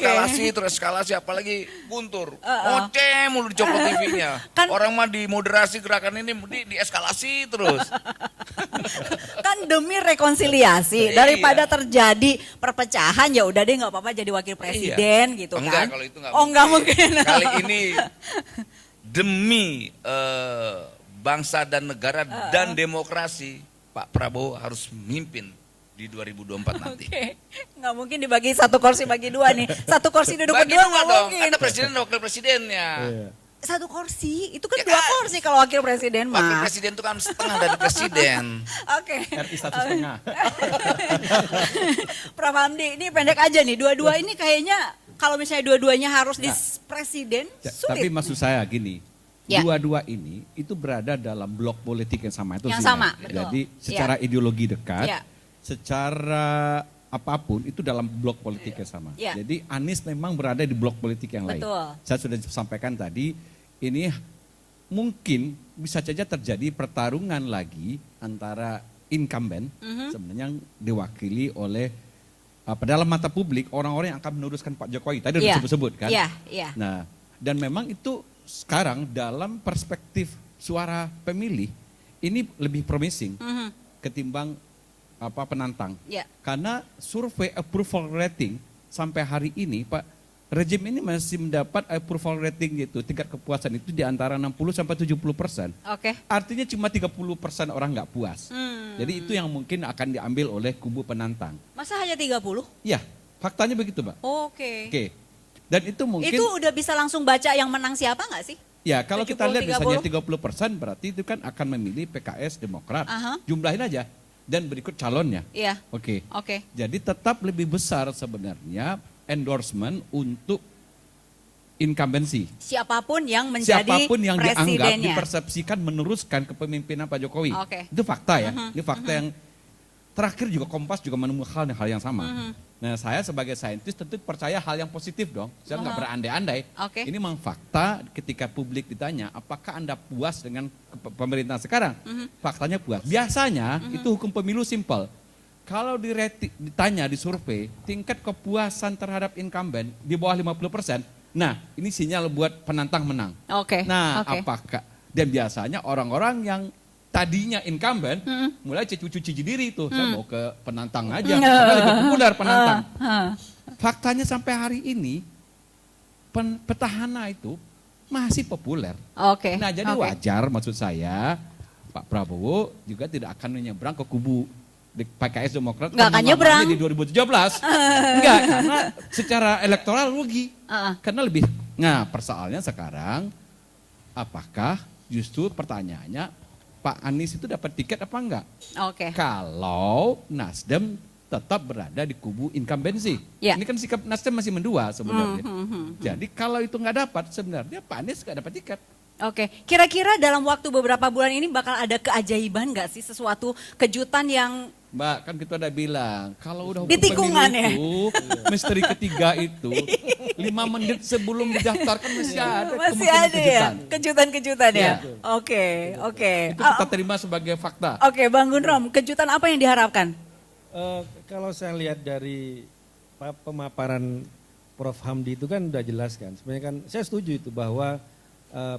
Eskalasi, apalagi Guntur. Ngoceh mulu di Cokro TV-nya. Kan- Orang mah di moderasi gerakan ini di eskalasi terus. Kan demi rekonsiliasi Iya. daripada terjadi perpecahan ya udah deh nggak apa-apa jadi wakil presiden gitu kan. Enggak, kalau itu enggak Oh nggak mungkin. Kali ini demi bangsa dan negara dan demokrasi, Pak Prabowo harus memimpin di 2024 nanti. Oke, nggak mungkin dibagi satu kursi bagi dua nih. Satu kursi duduk Bagi berdua dua nggak dong, mungkin. ada presiden dan wakil presidennya. Iya. Satu kursi, itu kan Ya dua kan? kursi kalau wakil presiden Wakil mah. presiden itu kan setengah dari presiden. Oke. RI 1,5. Prof Hamdi, ini pendek aja nih. Dua-dua ini kayaknya kalau misalnya dua-duanya harus di presiden, Tapi sulit. maksud saya gini, Ya. dua-dua ini itu berada dalam blok politik yang sama itu Yang sih, sama, Mbak. betul. Jadi secara ideologi dekat, Ya. secara apapun itu dalam blok politik yang sama. Ya. Jadi Anies memang berada di blok politik yang lain. Betul. Saya sudah sampaikan tadi, ini mungkin bisa saja terjadi pertarungan lagi antara incumbent sebenarnya yang diwakili oleh dalam mata publik orang-orang yang akan meneruskan Pak Jokowi. Tadi Iya. disebut-sebut kan. Iya, iya. Nah, dan memang itu sekarang dalam perspektif suara pemilih ini lebih promising ketimbang penantang. Iya. Karena survei approval rating sampai hari ini Pak rejim ini masih mendapat approval rating itu tingkat kepuasan itu di antara 60 sampai 70%. Oke. Artinya cuma 30% orang nggak puas. Jadi itu yang mungkin akan diambil oleh kubu penantang. Masa hanya 30? Ya, faktanya begitu, Pak. Oke. Oke. Dan itu mungkin Itu udah bisa langsung baca yang menang siapa nggak sih? ya kalau kita 70, lihat misalnya 30. 30% berarti itu kan akan memilih PKS, Demokrat. Aha. Jumlahin aja dan berikut calonnya. Iya. Oke. Oke. Jadi tetap lebih besar sebenarnya endorsement untuk incumbency. Siapapun yang menjadi Siapapun yang dianggap presidennya. dipersepsikan meneruskan kepemimpinan Pak Jokowi. Oke. Itu fakta ya. Ini fakta yang terakhir juga Kompas juga menemukan hal yang sama. Nah saya sebagai saintis tentu percaya hal yang positif dong. Saya nggak berandai-andai. Oke. Ini memang fakta ketika publik ditanya apakah Anda puas dengan pemerintahan sekarang? Faktanya puas. Biasanya itu hukum pemilu simpel. Kalau ditanya di survei, tingkat kepuasan terhadap incumbent di bawah 50%, nah ini sinyal buat penantang menang. Oke. Nah Oke. apakah, dan biasanya orang-orang yang tadinya incumbent mulai cuci diri itu. Saya mau ke penantang aja, karena lebih populer penantang. Faktanya sampai hari ini petahana itu masih populer. Oke. Nah jadi wajar maksud saya Pak Prabowo juga tidak akan menyeberang ke kubu PKS Demokrat. Nggak akan nyebrang. Di 2017. Enggak, karena secara elektoral rugi. Karena lebih, nah persoalannya sekarang apakah justru pertanyaannya Pak Anies itu dapat tiket apa enggak? Oke. Kalau Nasdem tetap berada di kubu inkambensi. Ya. Ini kan sikap Nasdem masih mendua sebenarnya. Jadi kalau itu nggak dapat sebenarnya Pak Anies nggak dapat tiket. Oke, kira-kira dalam waktu beberapa bulan ini bakal ada keajaiban nggak sih, sesuatu kejutan yang Mbak, kan kita udah bilang, kalau udah Di hukum tikungan pemilu itu, misteri ketiga itu, 5 menit sebelum didaftarkan masih ada masih kemungkinan ada ya kejutan. kejutan-kejutan ya? Iya. Oke. Itu kita terima sebagai fakta. Oke, Bang Gundrom, kejutan apa yang diharapkan? Kalau saya lihat dari pemaparan Prof. Hamdi itu kan udah jelas kan. Sebenarnya kan saya setuju itu bahwa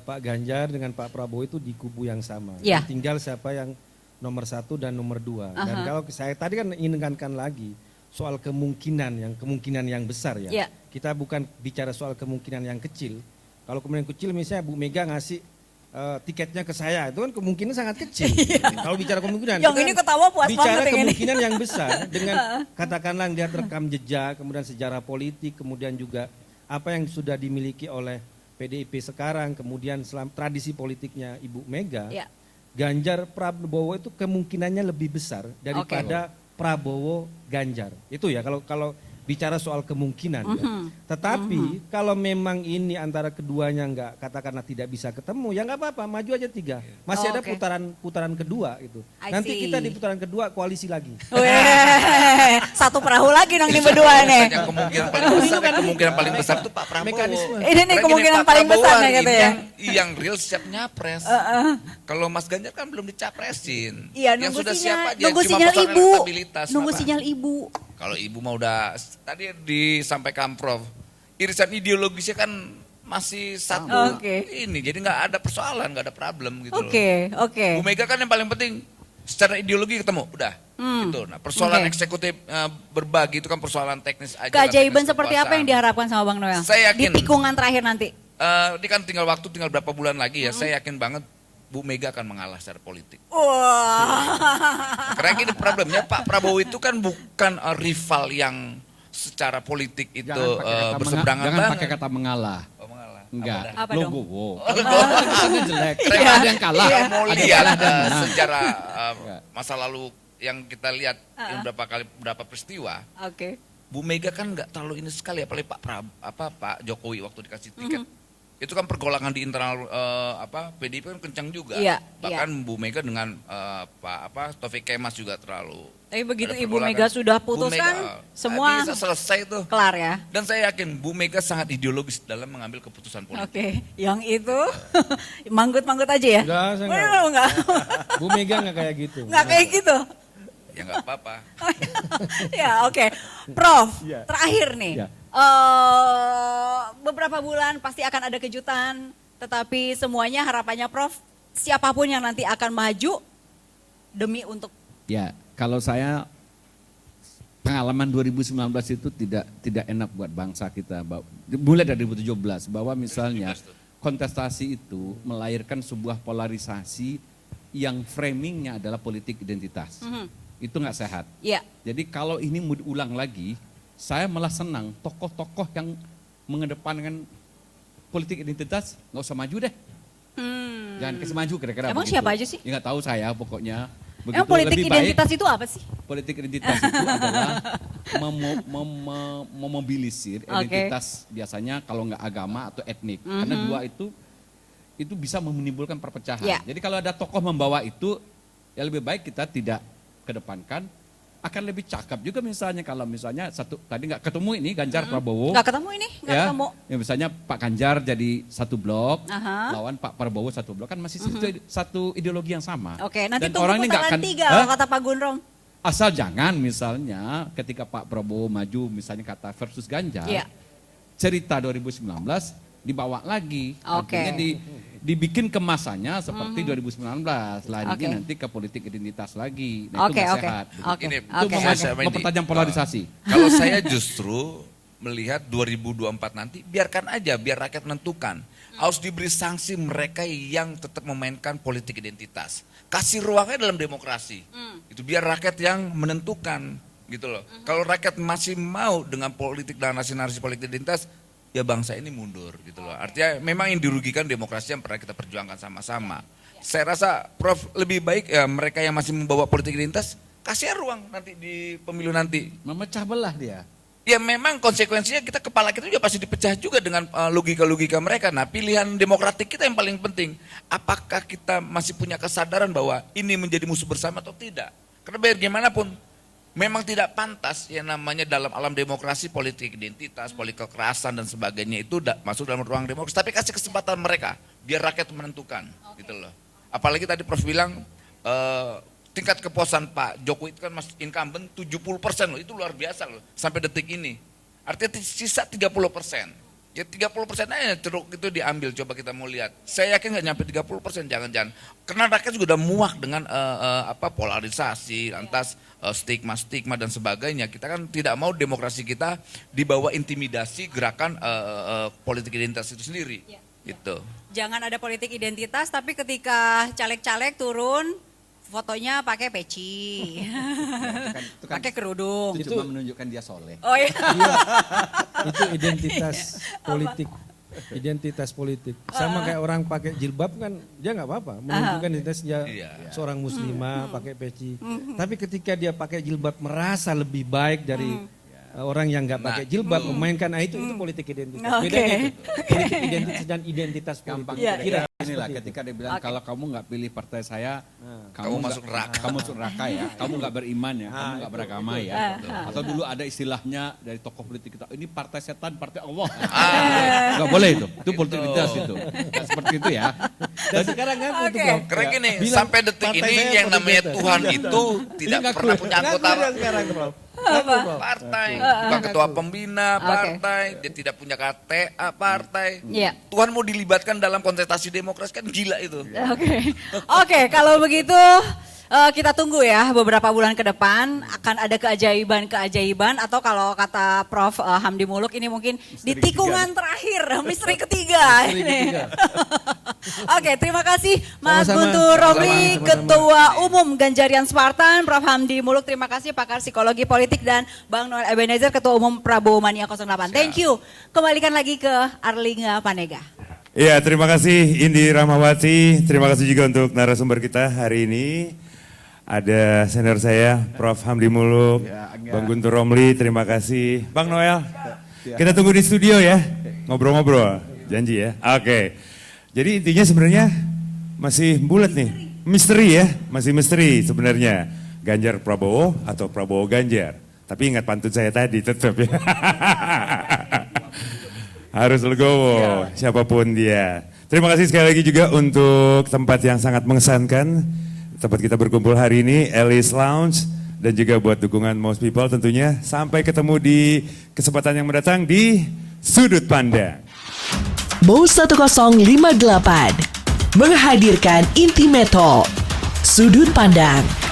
Pak Ganjar dengan Pak Prabowo itu di kubu yang sama. Ya. Tinggal siapa yang nomor 1 dan nomor 2. Dan kalau saya tadi kan ingin menekankan lagi soal kemungkinan yang besar ya. Ya. Kita bukan bicara soal kemungkinan yang kecil. Kalau kemungkinan kecil misalnya Bu Mega ngasih tiketnya ke saya, itu kan kemungkinan sangat kecil. Kalau bicara kemungkinan, Yang itu ini kan ketawa puas bicara banget yang ini. kemungkinan yang besar dengan katakanlah lihat rekam jejak, kemudian sejarah politik, kemudian juga apa yang sudah dimiliki oleh PDIP sekarang, kemudian tradisi politiknya Ibu Mega, Ya. Ganjar Prabowo itu kemungkinannya lebih besar daripada Prabowo Ganjar. Itu ya kalau bicara soal kemungkinan. Ya. Tetapi kalau memang ini antara keduanya nggak katakanlah tidak bisa ketemu, ya nggak apa-apa, maju aja 3. Masih ada putaran kedua itu. I Nanti see. kita di putaran kedua koalisi lagi. Weh, satu perahu lagi dong ini berdua nih. Yang kemungkinan paling besar itu Pak Prabowo. Mekanisme. Ini nih Karena kemungkinan gini, Pak paling Prabowo besar hari nih ini katanya. Yang real siap nyapres. Kalau Mas Ganjar kan belum dicapresin. Iya, yang nunggu sudah sinyal, siap aja. nunggu cuma sinyal persoalan ibu. elektabilitas, Nunggu Bapak. sinyal ibu. Kalau ibu mau udah, tadi disampaikan Prof, irisan ideologisnya kan masih satu Oke. ini, jadi nggak ada persoalan, nggak ada problem gitu loh. Oke. Bu Mega kan yang paling penting secara ideologi ketemu, udah. Gitu. Nah, persoalan Oke. eksekutif berbagi itu kan persoalan teknis aja. Keajaiban teknis seperti apa yang kekuasaan. diharapkan sama Bang Noel? Saya yakin. Di tikungan terakhir nanti. Ini kan tinggal berapa bulan lagi ya. Saya yakin banget Bu Mega akan mengalah secara politik. Wah. Karena gini problemnya Pak Prabowo itu kan bukan rival yang secara politik itu berseberangan Jangan banget. pakai kata mengalah. Oh, mengalah. Enggak, Apa dong? logowo. Kesannya jelek. Saya Ada yang kalah. Kalau mau ada yang lihat kalah dan menang. sejarah masa lalu yang kita lihat yang berapa peristiwa, Oke. Bu Mega kan nggak terlalu ini sekali, apalagi Pak Jokowi waktu dikasih tiket. Itu kan pergolakan di internal PDIP kan kencang juga. Iya, Bahkan Bu Mega dengan Taufik Kemas juga terlalu. Tapi begitu ada Ibu pergolakan. Mega sudah Bu putuskan, Mega, semua bisa selesai tuh. kelar ya. Dan saya yakin Bu Mega sangat ideologis dalam mengambil keputusan politik. Oke, yang itu manggut-manggut aja ya? Enggak, saya Enggak. Bu Mega nggak kayak gitu. Enggak kayak gitu. Ya nggak apa-apa. Ya oke, Prof. Ya. Terakhir nih, Ya. beberapa bulan pasti akan ada kejutan, tetapi semuanya harapannya Prof, siapapun yang nanti akan maju demi untuk Ya, kalau saya pengalaman 2019 itu tidak enak buat bangsa kita. Mulai dari 2017 bahwa misalnya kontestasi itu melahirkan sebuah polarisasi yang framingnya adalah politik identitas. Itu nggak sehat. ya. Jadi kalau ini mau diulang lagi, saya malah senang tokoh-tokoh yang mengedepankan politik identitas nggak usah maju deh. Jangan kasih maju kira-kira. Emang begitu. siapa aja sih? Ya nggak tahu saya pokoknya. Emang politik lebih baik identitas itu apa sih? politik identitas itu adalah memobilisir Oke. identitas biasanya kalau nggak agama atau etnik. Karena dua itu bisa menimbulkan perpecahan. Ya. Jadi kalau ada tokoh membawa itu, ya lebih baik kita tidak kedepankan. Akan lebih cakep juga misalnya kalau misalnya tadi nggak ketemu ini Ganjar Prabowo. Nggak ketemu ini, nggak ketemu. Ya misalnya Pak Ganjar jadi satu blok, Aha. lawan Pak Prabowo satu blok kan masih satu ideologi yang sama. Oke, nanti Dan tunggu orang ini nggak putaran akan- 3 Hah? kalau kata Pak Gundrom. Asal jangan misalnya ketika Pak Prabowo maju misalnya kata versus Ganjar, Iya. cerita 2019 dibawa lagi. Oke. Artinya dibikin kemasannya seperti 2019. Lanjut nanti ke politik identitas lagi. Nah, itu nggak sehat. Ini Itu mempertajam polarisasi. Kalau saya justru melihat 2024 nanti biarkan aja, biar rakyat menentukan. Harus diberi sanksi mereka yang tetap memainkan politik identitas. Kasih ruangnya dalam demokrasi. Itu biar rakyat yang menentukan gitu loh. Kalau rakyat masih mau dengan politik dan narasi politik identitas, ya bangsa ini mundur gitu loh. Artinya memang yang dirugikan demokrasi yang pernah kita perjuangkan sama-sama. Saya rasa Prof lebih baik ya mereka yang masih membawa politik identitas kasih ruang nanti di pemilu nanti. Memecah belah dia. Ya memang konsekuensinya kepala kita juga pasti dipecah juga dengan logika-logika mereka. Nah pilihan demokratik kita yang paling penting. Apakah kita masih punya kesadaran bahwa ini menjadi musuh bersama atau tidak? Karena biar gimana pun memang tidak pantas yang namanya dalam alam demokrasi politik identitas, politik kekerasan dan sebagainya itu masuk dalam ruang demokrasi. Tapi kasih kesempatan mereka biar rakyat menentukan gitu loh. Apalagi tadi Prof bilang tingkat kepuasan Pak Jokowi itu kan masih incumbent 70% loh, itu luar biasa loh sampai detik ini. Artinya sisa 30%. Ya 30% aja ceruk itu diambil, coba kita mau lihat. Saya yakin nggak nyampe 30%, jangan-jangan. Karena rakyat juga udah muak dengan polarisasi, lantas stigma dan sebagainya. Kita kan tidak mau demokrasi kita dibawa intimidasi gerakan politik identitas itu sendiri. Gitu. Jangan ada politik identitas, tapi ketika caleg-caleg turun, fotonya pakai peci, pakai kerudung. Itu cuma menunjukkan dia soleh. Oh iya. Itu identitas politik. Identitas politik. Sama kayak orang pakai jilbab kan dia nggak apa-apa. Menunjukkan identitas dia seorang muslimah pakai peci. Tapi ketika dia pakai jilbab merasa lebih baik dari orang yang nggak pakai jilbab memainkan itu politik identitas. Bedanya itu. Politik identitas dan identitas politik. Kira inilah ketika dia bilang kalau kamu nggak pilih partai saya, kamu masuk neraka. Kamu masuk neraka ya. Kamu nggak beriman ya. Kamu nggak beragama ya. Atau dulu ada istilahnya dari tokoh politik kita, ini partai setan, partai Allah. Nggak boleh itu. Itu politik identitas itu. Nggak seperti itu ya. Dan sekarang kan itu Karena gini, sampai detik ini yang namanya Tuhan itu tidak pernah punya anggota partai, bukan ketua pembina partai, dia tidak punya KTA partai. Tuhan mau dilibatkan dalam kontestasi demokrasi kan gila itu. Oke, kalau begitu kita tunggu ya beberapa bulan ke depan akan ada keajaiban atau kalau kata Prof Hamdi Muluk ini mungkin misteri di tikungan terakhir, misteri ketiga. Oke, terima kasih Mas Guntur Romli, Ketua Umum Ganjarian Spartan, Prof Hamdi Muluk, terima kasih pakar psikologi politik dan Bang Noel Ebenezer, Ketua Umum Prabowo Mania 08. Thank you. Kembalikan lagi ke Arlinga Panega. Iya, terima kasih Indi Rahmawati, terima kasih juga untuk narasumber kita hari ini. Ada senior saya, Prof Hamdi Muluk, Bang Guntur Romli, terima kasih. Bang Noel, kita tunggu di studio ya, ngobrol-ngobrol, janji ya. Oke, jadi intinya sebenarnya masih bulat nih, misteri ya, masih misteri sebenarnya. Ganjar Prabowo atau Prabowo Ganjar. Tapi ingat pantun saya tadi tetap ya. Harus legowo, siapapun dia. Terima kasih sekali lagi juga untuk tempat yang sangat mengesankan. Tempat kita berkumpul hari ini, Alice Lounge. Dan juga buat dukungan Most People tentunya. Sampai ketemu di kesempatan yang mendatang di Sudut Pandang. Mouse 1058 menghadirkan Intimeto Sudut Pandang.